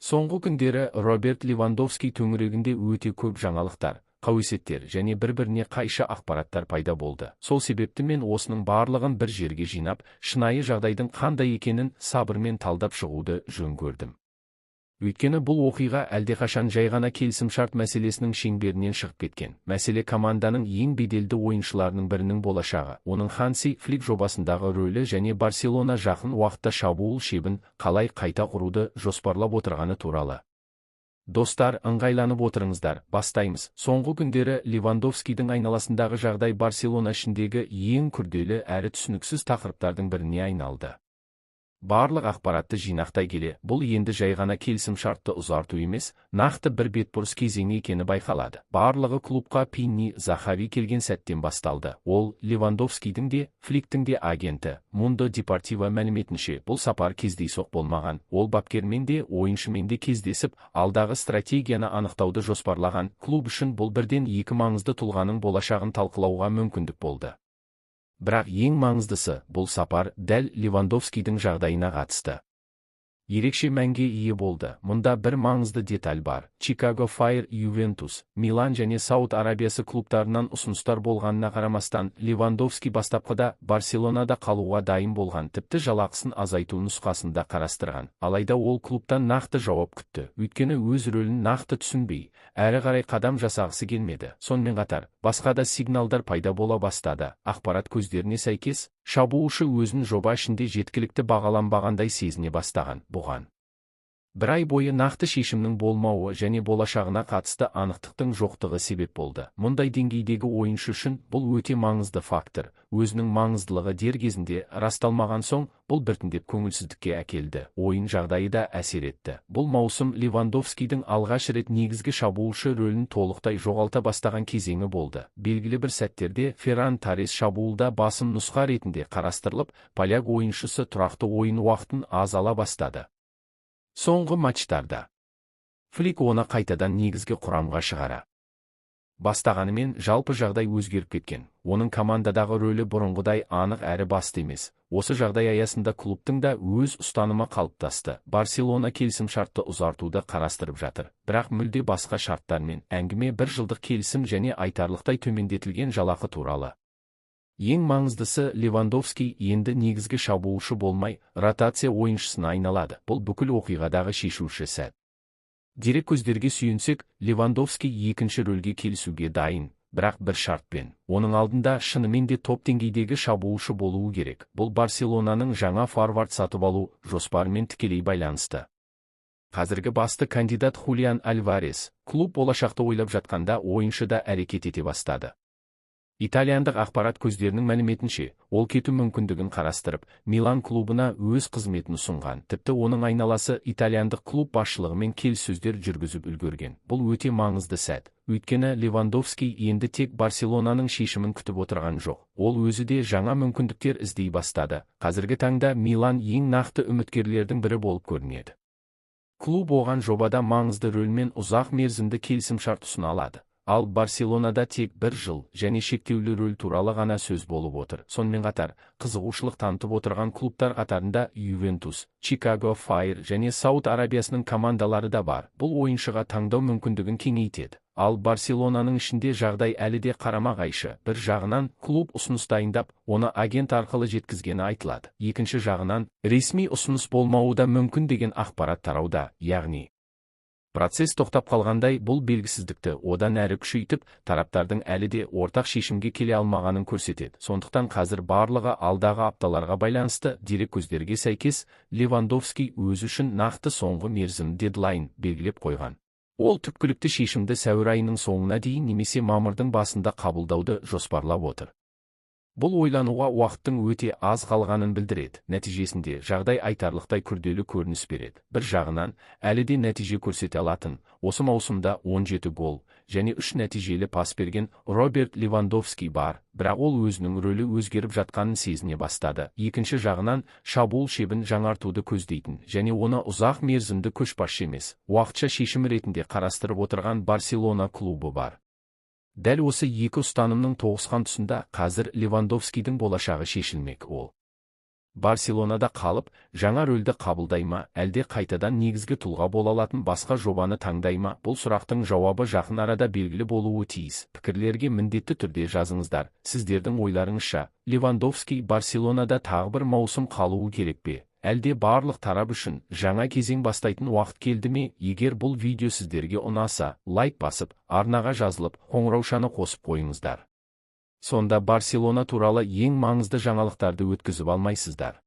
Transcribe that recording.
Соңғы күндері Роберт Левандовски төңірегінде өте көп жаңалықтар, қауесеттер және бір-біріне қайшы ақпараттар пайда болды. Сол себепті мен осының барлығын бір жерге жинап, шынайы жағдайдың қандай екенін сабырмен талдап шығуды жөн көрдім. Өйткені бұл оқиға әлдеқашан жай ғана келісімшарт мәселесінің шеңберінен шығып кеткен. Мәселе команданың ең беделді ойыншыларының бірінің болашағы, оның Ханси Флик жобасындағы рөлі және Барселона жақын уақытта шабуыл шебін қалай қайта құруды жоспарлап отырғаны туралы. Достар, ыңғайланып отырыңыздар, бастаймыз. Соңғы күндері Левандовскийдің айналасындағы жағдай Барселона ішіндегі ең күрделі әрі түсініксіз тақырыптардың біріне айналды. Барлық ақпаратты жинақтай келе, бұл енді жай ғана келісімшартты ұзарту емес, нақты бір бетбұрыс кезеңі екені байқалады. Барлығы клубқа Пинни Захави келген сәттен басталды. Ол Левандовскийдің де, Фликтің де агенті. Mundo Deportivo мәліметінше, бұл сапар кездейсоқ болмаған. Ол бапкермен де, ойыншымен де кездесіп, алдағы стратегияны анықтауды жоспарлаған. Клуб үшін бұл бірден екі маңызды тұлғаның болашағын талқылауға мүмкіндік болды. Бірақ ең маңыздысы, бұл сапар дәл Левандовскийдің жағдайына қатысты. Ерекше мәнге ие болды. Мұнда бір маңызды деталь бар. Chicago Fire, Juventus, Милан және Сауд Арабиясы клубтарынан ұсыныстар болғанына қарамастан, Левандовский бастапқыда Барселонада қалуға дайын болған, тіпті жалақысын азайту нұсқасын да қарастырған. Алайда ол клубтан нақты жауап күтті. Өйткені өз рөлін нақты түсінбей, әрі қарай қадам жасағысы келмеді. Сонымен қатар, басқа да сигналдар пайда бола бастады. Ақпарат көздеріне сәйкес, шабуылшы өзін жоба ішінде жеткілікті бағаланбағандай сезіне бастаған. Бұған бір ай бойы нақты шешімнің болмауы және болашағына қатысты анықтықтың жоқтығы себеп болды. Мұндай деңгейдегі ойыншы үшін бұл өте маңызды фактор. Өзінің маңыздылығы дер кезінде расталмаған соң, бұл біртіндеп көңілсіздікке әкелді. Ойын жағдайы да әсер етті. Бұл маусым Левандовскийдің алғаш рет негізгі шабуылшы рөлін толықтай жоғалта бастаған кезеңі болды. Белгілі бір сәттерде Ферран Торрес шабуылда басым нұсқа ретінде қарастырылып, поляк ойыншысы тұрақты ойын уақытын аз ала бастады. Соңғы матчтарда Флик оны қайтадан негізгі құрамға шығара бастағанымен жалпы жағдай өзгеріп кеткен. Оның командадағы рөлі бұрынғыдай анық әрі басты емес. Осы жағдай аясында клубтың да өз ұстанымы қалыптасты. Барселона келісімшартты ұзартуды қарастырып жатыр. Бірақ мүлде басқа шарттармен. Әңгіме бір жылдық келісім және айтарлықтай төмендетілген жалақы туралы. Ең маңыздысы, Левандовский енді негізгі шабуылшы болмай, ротация ойыншысына айналады. Бұл бүкіл оқиғадағы шешуші сәт. Дерек көздерге сүйенсек, Левандовский екінші рөлге келісуге дайын, бірақ бір шартпен. Оның алдында шынымен де топ деңгейдегі шабуылшы болуы керек. Бұл Барселонаның жаңа форвард сатып алу жоспарымен тікелей байланысты. Қазіргі басты кандидат Хулиан Альварес. Клуб болашақты ойлап жатқанда ойыншы да әрекет ете бастады. Итальяндық ақпарат көздерінің мәліметінше, ол кету мүмкіндігін қарастырып, Милан клубына өз қызметін ұсынған. Тіпті оның айналасы итальяндық клуб басшылығымен келіссөздер жүргізіп үлгерген. Бұл өте маңызды сәт. Өйткені Левандовский енді тек Барселонаның шешімін күтіп отырған жоқ. Ол өзі де жаңа мүмкіндіктер іздей бастады. Қазіргі таңда Милан ең нақты үміткерлердің бірі болып көрінеді. Клуб оған жобада маңызды рөлмен ұзақ мерзімді келісімшарт ұсына алады. Ал Барселонада тек бір жыл және шектеулі рөл туралы ғана сөз болып отыр. Сонымен қатар, қызығушылық танытып отырған клубтар қатарында Juventus, Chicago Fire және Сауд Арабиясының командалары да бар. Бұл ойыншыға таңдау мүмкіндігін кеңейтеді. Ал Барселонаның ішінде жағдай әлі де қарама-қайшы. Бір жағынан, клуб ұсыныс дайындап, оны агент арқылы жеткізгені айтылады. Екінші жағынан, ресми ұсыныс болмауы да мүмкін деген ақпарат тарауда, яғни процесс тоқтап қалғандай. Бұл белгісіздікті одан әрі күшейтіп, тараптардың әлі де ортақ шешімге келе алмағанын көрсетеді. Сондықтан қазір барлығы алдағы апталарға байланысты. Дерек көздерге сәйкес, Левандовский өзі үшін нақты соңғы мерзім дедлайн белгілеп қойған. Ол түпкілікті шешімді сәуір айының соңына дейін немесе мамырдың басында қабылдауды жоспарлап отыр. Бұл ойлануға уақыттың өте аз қалғанын білдіреді. Нәтижесінде жағдай айтарлықтай күрделі көрініс береді. Бір жағынан, әлі де нәтиже көрсете алатын, осы маусымда 17 гол және 3 нәтижелі пас берген Роберт Левандовский бар, бірақ ол өзінің рөлі өзгеріп жатқанын сезіне бастады. Екінші жағынан, шабуыл шебін жаңартуды көздейтін және оны ұзақ мерзімді көшбасшы емес, уақытша шешім ретінде қарастырып отырған Барселона клубы бар. Дәл осы екі ұстанымның тоғысқан тұсында қазір Левандовскийдің болашағы шешілмек. Ол Барселонада қалып, жаңа рөлді қабылдай ма, әлде қайтадан негізгі тұлға бола алатын басқа жобаны таңдай ма? Бұл сұрақтың жауабы жақын арада белгілі болуы тиіс. Пікірлерге міндетті түрде жазыңыздар. Сіздердің ойларыңызша, Левандовски Барселонада тағы бір маусым қалуы керек пе? Әлде барлық тарап үшін жаңа кезең бастайтын уақыт келді ме? Егер бұл видео сіздерге ұнаса, лайк басып, арнаға жазылып, қоңыраушаны қосып қойыңыздар. Сонда Барселона туралы ең маңызды жаңалықтарды өткізіп алмайсыздар.